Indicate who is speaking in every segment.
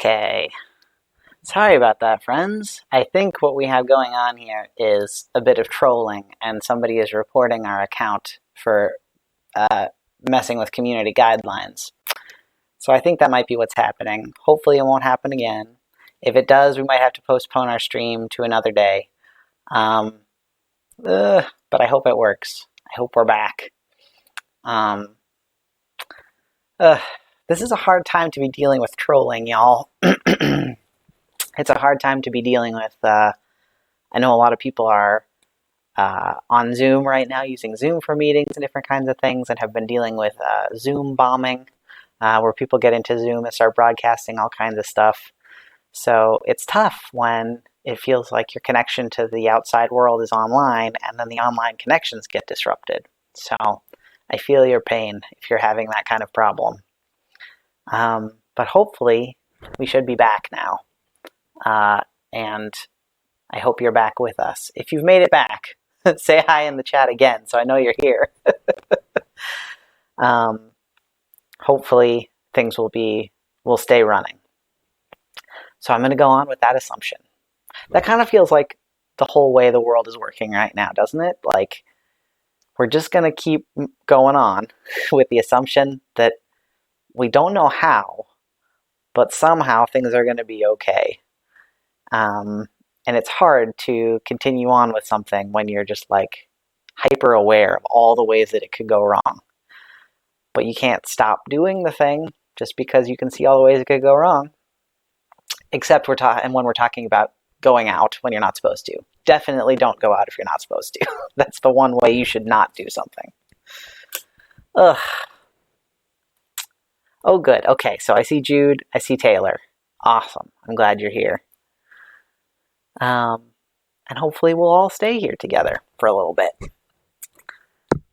Speaker 1: Okay. Sorry about that, friends. I think what we have going on here is a bit of trolling, and somebody is reporting our account for uh, messing with community guidelines. So I think that might be what's happening. Hopefully it won't happen again. If it does, we might have to postpone our stream to another day. Um, but I hope it works. I hope we're back. Um, uh, this is a hard time to be dealing with trolling, y'all. It's a hard time to be dealing with. I know a lot of people are on Zoom right now, using Zoom for meetings and different kinds of things, and have been dealing with Zoom bombing, where people get into Zoom and start broadcasting all kinds of stuff. So it's tough when it feels like your connection to the outside world is online, and then the online connections get disrupted. So I feel your pain if you're having that kind of problem. But hopefully we should be back now. And I hope you're back with us. If you've made it back, say hi in the chat again so I know you're here. Hopefully things will stay running. So I'm going to go on with that assumption. That kind of feels like the whole way the world is working right now, doesn't it? Like, we're just going to keep going on with the assumption that we don't know how, but somehow things are going to be okay. And it's hard to continue on with something when you're just like hyper aware of all the ways that it could go wrong. But you can't stop doing the thing just because you can see all the ways it could go wrong. Except when we're talking about going out when you're not supposed to. Definitely don't go out if you're not supposed to. That's the one way you should not do something. Ugh. Oh, good. Okay, so I see Jude. I see Taylor. Awesome. I'm glad you're here. And hopefully we'll all stay here together for a little bit.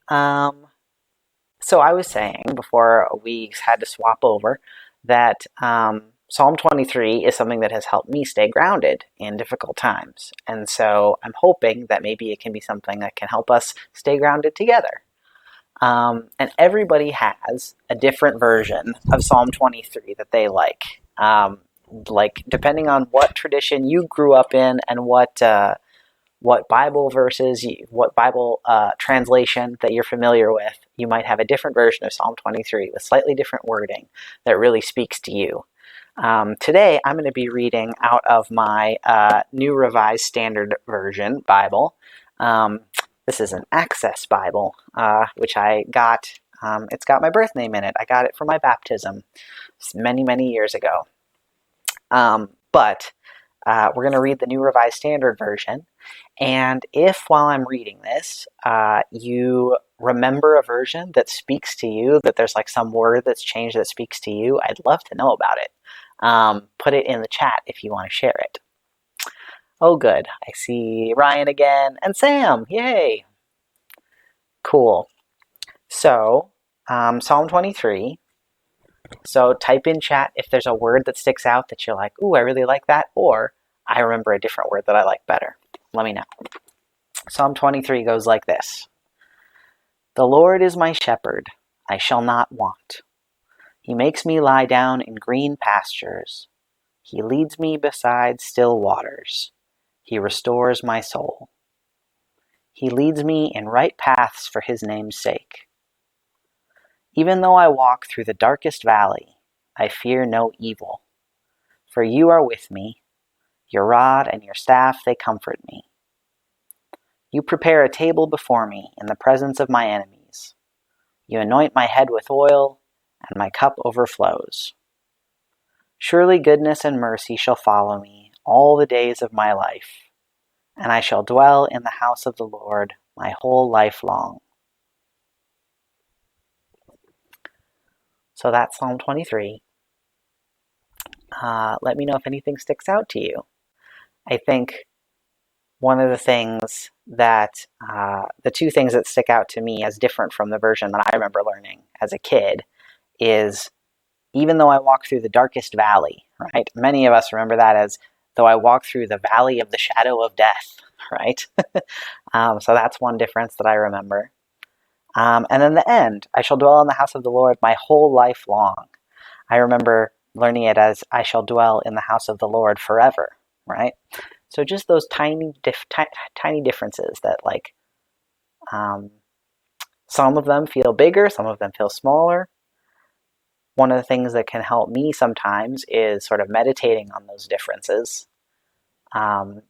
Speaker 1: So I was saying before we had to swap over that Psalm 23 is something that has helped me stay grounded in difficult times. And so I'm hoping that maybe it can be something that can help us stay grounded together. And everybody has a different version of Psalm 23 that they like. Depending on what tradition you grew up in and what Bible verses, what Bible translation that you're familiar with, you might have a different version of Psalm 23 with slightly different wording that really speaks to you. Today, I'm going to be reading out of my New Revised Standard Version Bible. This is an Access Bible, which I got. It's got my birth name in it. I got it for my baptism many, many years ago. But we're going to read the New Revised Standard Version. And if while I'm reading this, you remember a version that speaks to you, that there's like some word that's changed that speaks to you, I'd love to know about it. Put it in the chat if you want to share it. Oh, good. I see Ryan again. And Sam. Yay. Cool. So, Psalm 23. So type in chat if there's a word that sticks out that you're like, ooh, I really like that, or I remember a different word that I like better. Let me know. Psalm 23 goes like this. The Lord is my shepherd, I shall not want. He makes me lie down in green pastures. He leads me beside still waters. He restores my soul. He leads me in right paths for his name's sake. Even though I walk through the darkest valley, I fear no evil. For you are with me. Your rod and your staff, they comfort me. You prepare a table before me in the presence of my enemies. You anoint my head with oil, and my cup overflows. Surely goodness and mercy shall follow me all the days of my life, and I shall dwell in the house of the Lord my whole life long. So that's Psalm 23. Let me know if anything sticks out to you. I think one of the things that, the two things that stick out to me as different from the version that I remember learning as a kid is, even though I walk through the darkest valley, right? Many of us remember that as, though I walk through the valley of the shadow of death, right? So that's one difference that I remember. And then the end, I shall dwell in the house of the Lord my whole life long. I remember learning it as I shall dwell in the house of the Lord forever, right? So just those tiny differences that some of them feel bigger, some of them feel smaller. One of the things that can help me sometimes is sort of meditating on those differences,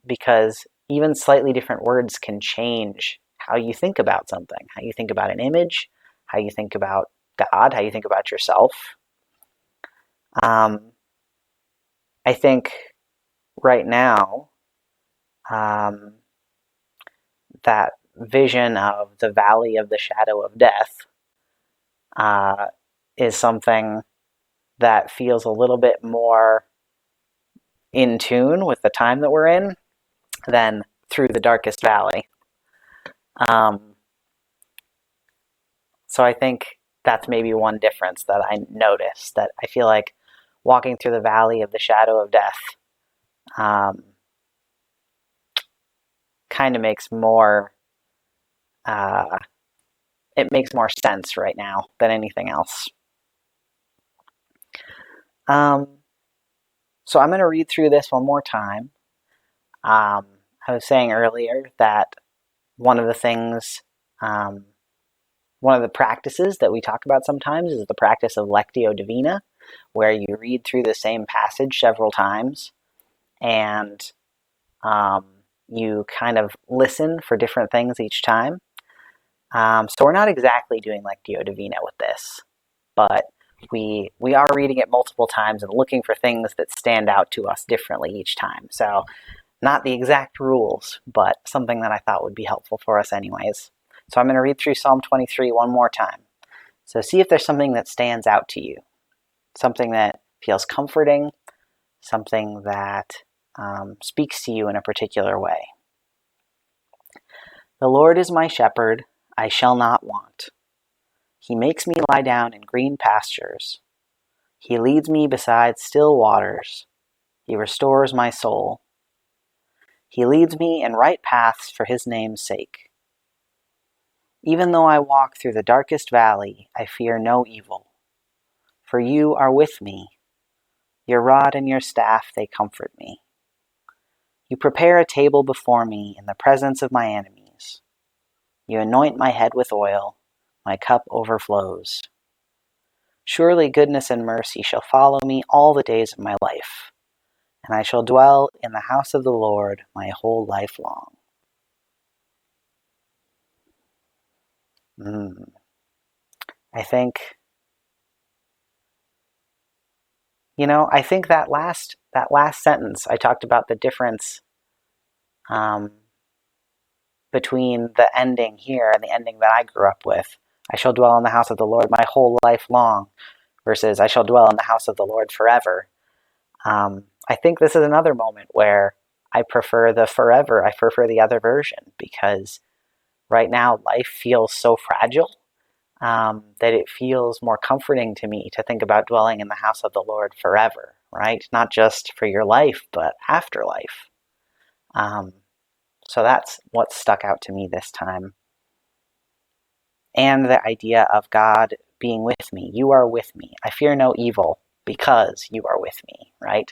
Speaker 1: because even slightly different words can change how you think about something, how you think about an image, how you think about God, how you think about yourself. I think right now, that vision of the valley of the shadow of death is something that feels a little bit more in tune with the time that we're in than through the darkest valley. So I think that's maybe one difference that I noticed, that I feel like walking through the valley of the shadow of death kind of makes more it makes more sense right now than anything else. So I'm going to read through this one more time. I was saying earlier that one of the things, one of the practices that we talk about sometimes is the practice of Lectio Divina, where you read through the same passage several times and you kind of listen for different things each time. So we're not exactly doing Lectio Divina with this, but we are reading it multiple times and looking for things that stand out to us differently each time. So not the exact rules, but something that I thought would be helpful for us anyways. So I'm going to read through Psalm 23 one more time. So see if there's something that stands out to you, something that feels comforting, something that speaks to you in a particular way. The Lord is my shepherd, I shall not want. He makes me lie down in green pastures. He leads me beside still waters. He restores my soul. He leads me in right paths for his name's sake. Even though I walk through the darkest valley, I fear no evil. For you are with me. Your rod and your staff, they comfort me. You prepare a table before me in the presence of my enemies. You anoint my head with oil. My cup overflows. Surely goodness and mercy shall follow me all the days of my life, and I shall dwell in the house of the Lord my whole life long. I think, I think that last sentence, I talked about the difference between the ending here and the ending that I grew up with. I shall dwell in the house of the Lord my whole life long, versus I shall dwell in the house of the Lord forever. I think this is another moment where I prefer the forever. I prefer the other version, because right now life feels so fragile that it feels more comforting to me to think about dwelling in the house of the Lord forever, right? Not just for your life, but afterlife. So that's what stuck out to me this time. And the idea of God being with me. You are with me. I fear no evil because you are with me, right?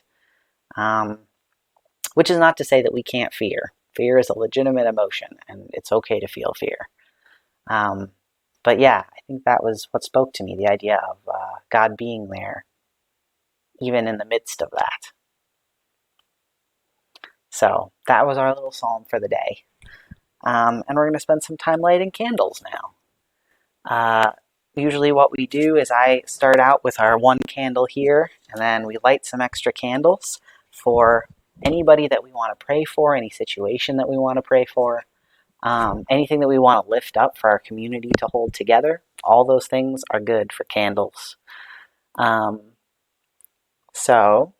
Speaker 1: Which is not to say that we can't fear. Fear is a legitimate emotion, and it's okay to feel fear. But yeah, I think that was what spoke to me, the idea of God being there, even in the midst of that. So that was our little psalm for the day. And we're going to spend some time lighting candles now. Usually what we do is I start out with our one candle here, and then we light some extra candles for anybody that we want to pray for, any situation that we want to pray for, anything that we want to lift up for our community to hold together. All those things are good for candles. So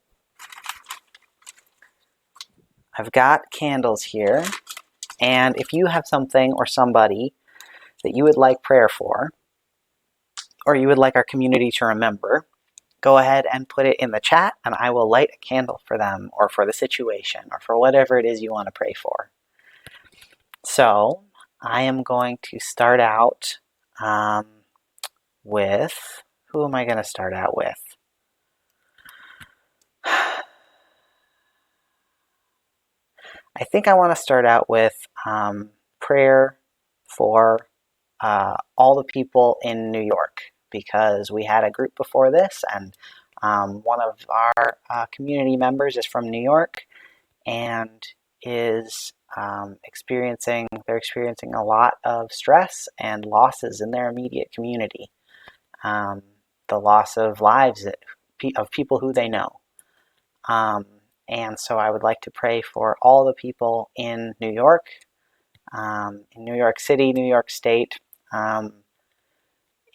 Speaker 1: I've got candles here, and if you have something or somebody that you would like prayer for, or you would like our community to remember, go ahead and put it in the chat, and I will light a candle for them, or for the situation, or for whatever it is you want to pray for. So I am going to start out with, who am I going to start out with? I think I want to start out with prayer for all the people in New York, because we had a group before this, and one of our community members is from New York and is they're experiencing a lot of stress and losses in their immediate community. Um, the loss of lives of people who they know. Um, and so I would like to pray for all the people in New York, in New York City, New York State, um,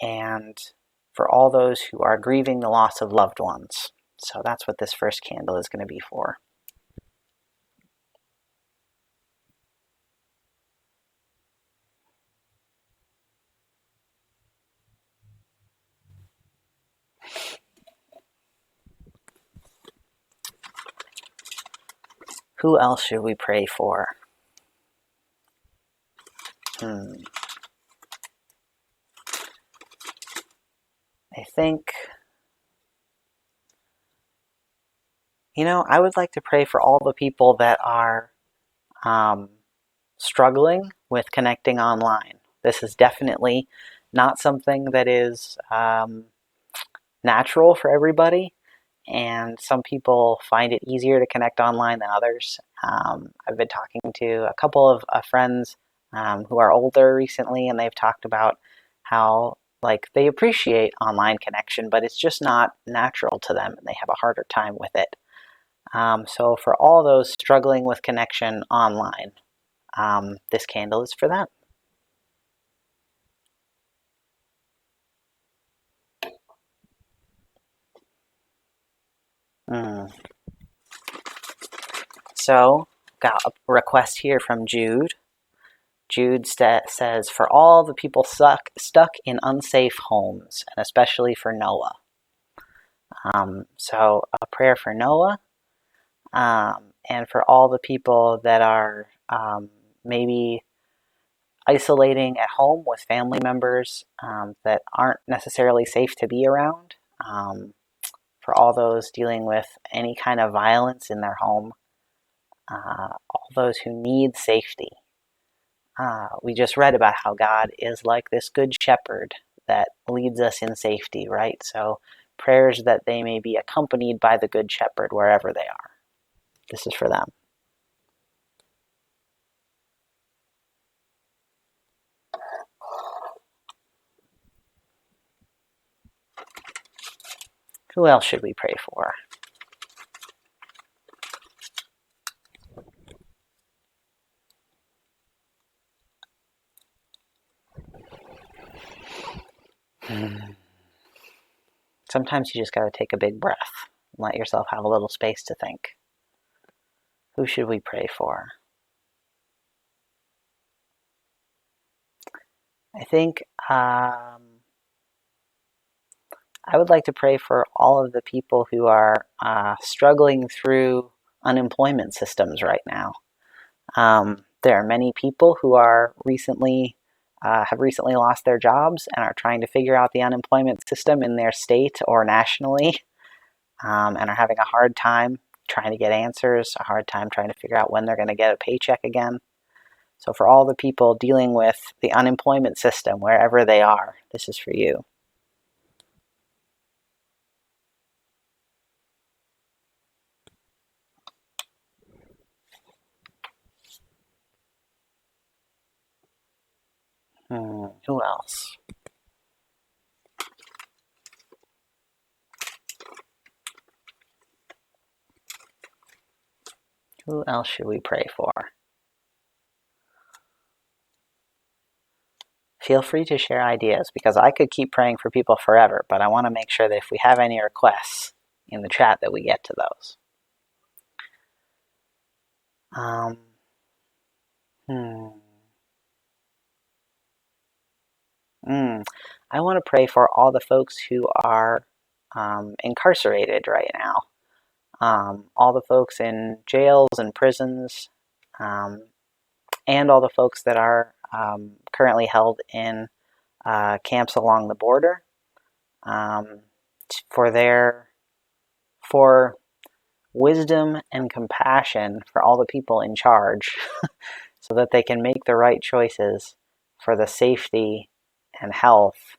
Speaker 1: and for all those who are grieving the loss of loved ones. So that's what this first candle is going to be for. Who else should we pray for? I think, I would like to pray for all the people that are um, struggling with connecting online. This is definitely not something that is natural for everybody, and some people find it easier to connect online than others. I've been talking to a couple of friends who are older recently, and they've talked about how they appreciate online connection, but it's just not natural to them, and they have a harder time with it. So for all those struggling with connection online, this candle is for them. Mm. So, got a request here from Jude. Jude says, for all the people stuck in unsafe homes, and especially for Noah. So, a prayer for Noah, and for all the people that are maybe isolating at home with family members that aren't necessarily safe to be around. For all those dealing with any kind of violence in their home, all those who need safety. We just read about how God is like this good shepherd that leads us in safety, right? So prayers that they may be accompanied by the good shepherd wherever they are. This is for them. Who else should we pray for? Sometimes you just got to take a big breath and let yourself have a little space to think. Who should we pray for? I think I would like to pray for all of the people who are struggling through unemployment systems right now. There are many people who are have recently lost their jobs and are trying to figure out the unemployment system in their state or nationally, and are having a hard time trying to get answers, a hard time trying to figure out when they're going to get a paycheck again. So for all the people dealing with the unemployment system, wherever they are, this is for you. Who else? Who else should we pray for? Feel free to share ideas, because I could keep praying for people forever, but I want to make sure that if we have any requests in the chat that we get to those. Um, hmm. I want to pray for all the folks who are incarcerated right now. All the folks in jails and prisons, and all the folks that are currently held in camps along the border, for wisdom and compassion for all the people in charge so that they can make the right choices for the safety and health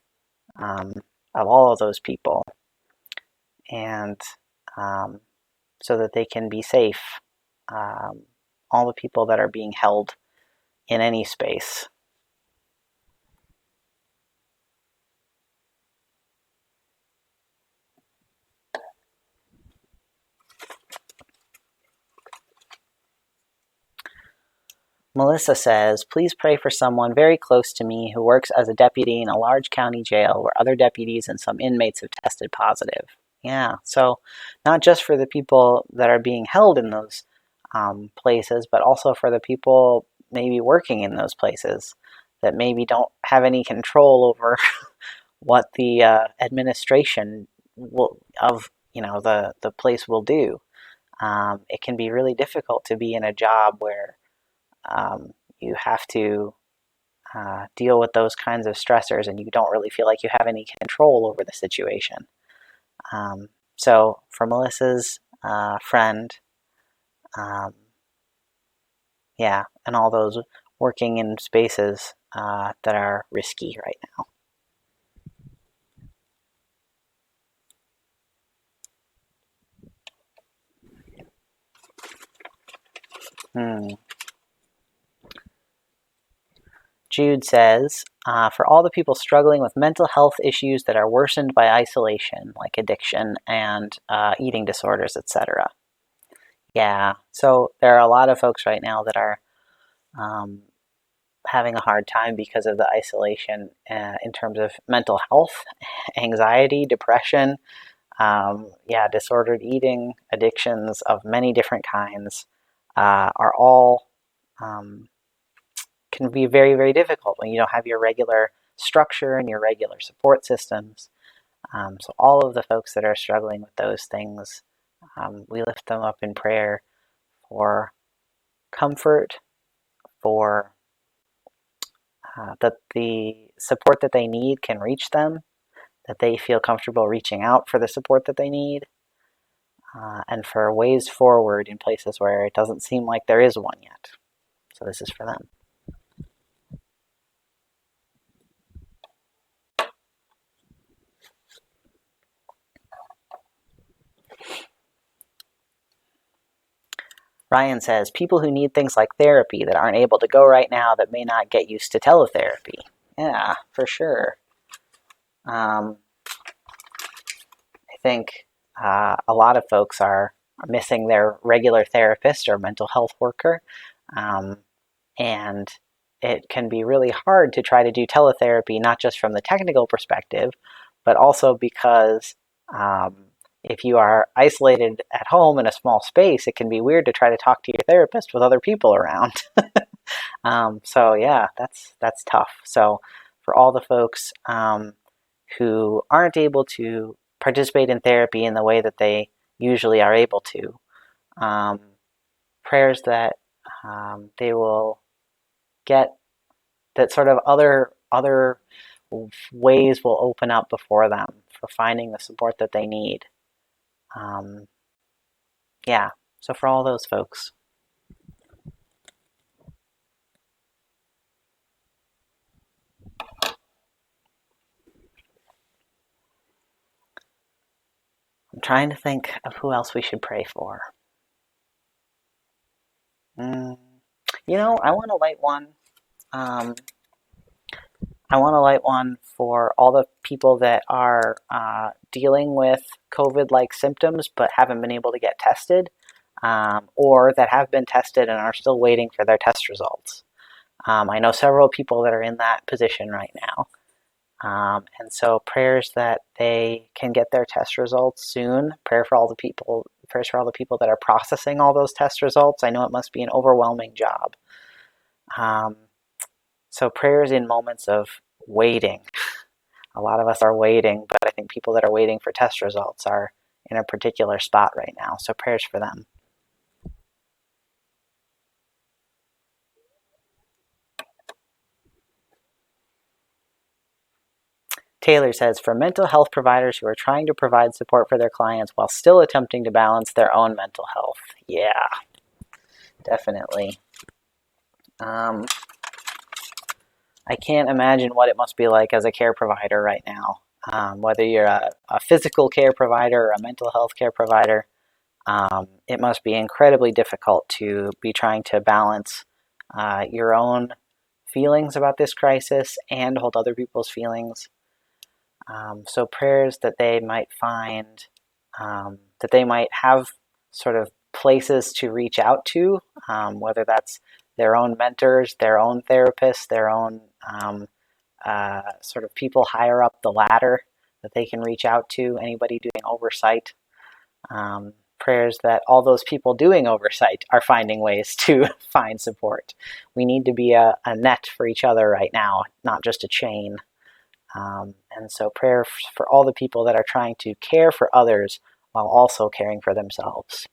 Speaker 1: of all of those people, and so that they can be safe, all the people that are being held in any space. Melissa says, please pray for someone very close to me who works as a deputy in a large county jail where other deputies and some inmates have tested positive. Yeah, so not just for the people that are being held in those places, but also for the people maybe working in those places that maybe don't have any control over what the administration of the place will do. It can be really difficult to be in a job where you have to deal with those kinds of stressors and you don't really feel like you have any control over the situation. So for Melissa's friend, yeah, and all those working in spaces that are risky right now. Jude says, for all the people struggling with mental health issues that are worsened by isolation, like addiction and eating disorders, etc. Yeah, so there are a lot of folks right now that are having a hard time because of the isolation in terms of mental health, anxiety, depression, disordered eating, addictions of many different kinds are all can be very, very difficult when you don't have your regular structure and your regular support systems. So all of the folks that are struggling with those things, we lift them up in prayer for comfort, for that the support that they need can reach them, that they feel comfortable reaching out for the support that they need, and for ways forward in places where it doesn't seem like there is one yet. So this is for them. Ryan says, people who need things like therapy that aren't able to go right now that may not get used to teletherapy. Yeah, for sure. I think a lot of folks are missing their regular therapist or mental health worker, and it can be really hard to try to do teletherapy, not just from the technical perspective, but also because if you are isolated at home in a small space, it can be weird to try to talk to your therapist with other people around. So yeah, that's tough. So for all the folks who aren't able to participate in therapy in the way that they usually are able to, prayers that they will get, that sort of other ways will open up before them for finding the support that they need. Yeah, so for all those folks. I'm trying to think of who else we should pray for. I want to light one. I want to light one for all the people that are dealing with COVID-like symptoms but haven't been able to get tested, or that have been tested and are still waiting for their test results. I know several people that are in that position right now. And so prayers that they can get their test results soon. Prayers for all the people that are processing all those test results. I know it must be an overwhelming job. So prayers in moments of waiting. A lot of us are waiting, but I think people that are waiting for test results are in a particular spot right now. So prayers for them. Taylor says, for mental health providers who are trying to provide support for their clients while still attempting to balance their own mental health. Yeah, definitely. I can't imagine what it must be like as a care provider right now. Whether you're a physical care provider or a mental health care provider, it must be incredibly difficult to be trying to balance your own feelings about this crisis and hold other people's feelings. So prayers that they might find, that they might have sort of places to reach out to, whether that's their own mentors, their own therapists, their own sort of people higher up the ladder that they can reach out to, anybody doing oversight. Prayers that all those people doing oversight are finding ways to find support. We need to be a net for each other right now, not just a chain. And so prayer for all the people that are trying to care for others while also caring for themselves.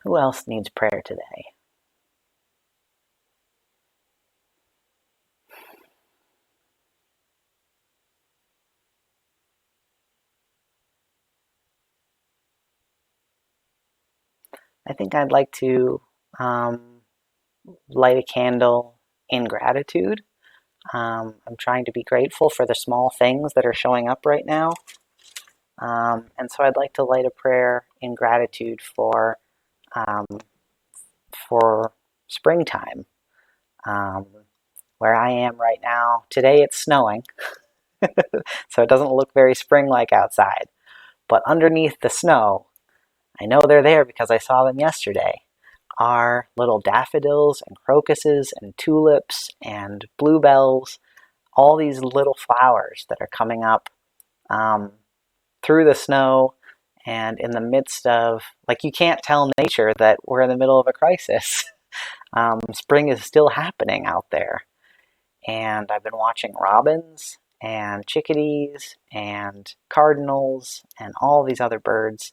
Speaker 1: Who else needs prayer today? I think I'd like to light a candle in gratitude. I'm trying to be grateful for the small things that are showing up right now. And so I'd like to light a prayer in gratitude for springtime. Where I am right now, today it's snowing, so it doesn't look very spring-like outside. But underneath the snow, I know they're there because I saw them yesterday, are little daffodils and crocuses and tulips and bluebells, all these little flowers that are coming up through the snow and in the midst of, like, you can't tell nature that we're in the middle of a crisis. Spring is still happening out there. And I've been watching robins and chickadees and cardinals and all these other birds.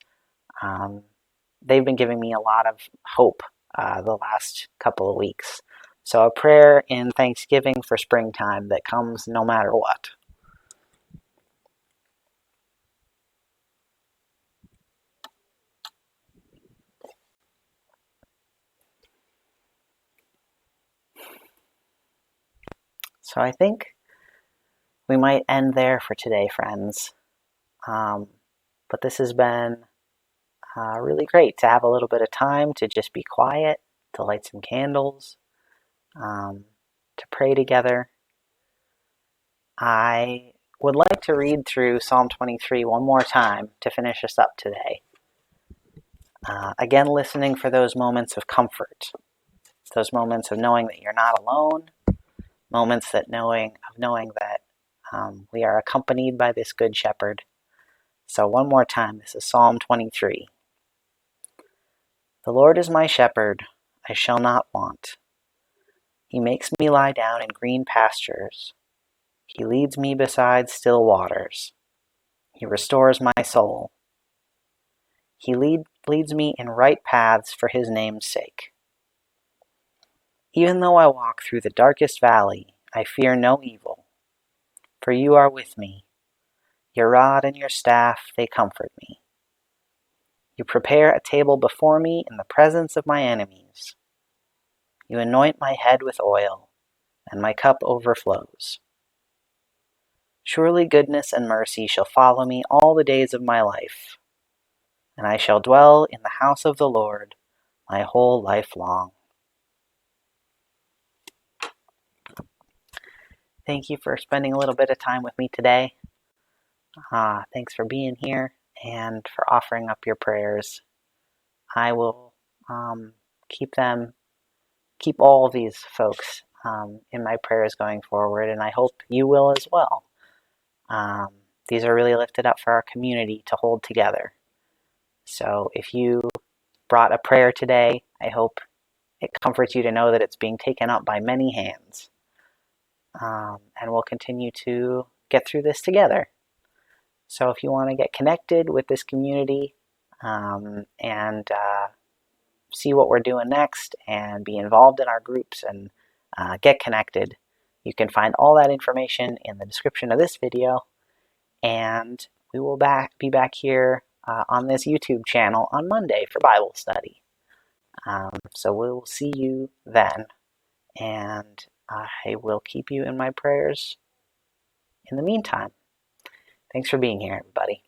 Speaker 1: They've been giving me a lot of hope the last couple of weeks. So a prayer in thanksgiving for springtime that comes no matter what. So I think we might end there for today, friends. But this has been really great to have a little bit of time to just be quiet, to light some candles, to pray together. I would like to read through Psalm 23 one more time to finish us up today. Again, listening for those moments of comfort, those moments of knowing that you're not alone, moments that knowing that we are accompanied by this good shepherd. So one more time, this is Psalm 23. The Lord is my shepherd, I shall not want. He makes me lie down in green pastures. He leads me beside still waters. He restores my soul. He leads me in right paths for his name's sake. Even though I walk through the darkest valley, I fear no evil, for you are with me. Your rod and your staff, they comfort me. You prepare a table before me in the presence of my enemies. You anoint my head with oil, and my cup overflows. Surely goodness and mercy shall follow me all the days of my life, and I shall dwell in the house of the Lord my whole life long. Thank you for spending a little bit of time with me today. Thanks for being here and for offering up your prayers. I will keep all of these folks in my prayers going forward, and I hope you will as well. These are really lifted up for our community to hold together. So if you brought a prayer today, I hope it comforts you to know that it's being taken up by many hands. And we'll continue to get through this together. So if you want to get connected with this community, and see what we're doing next and be involved in our groups and get connected. You can find all that information in the description of this video, and we will be back here on this YouTube channel on Monday for Bible study. So we'll see you then, and I will keep you in my prayers in the meantime. Thanks for being here, everybody.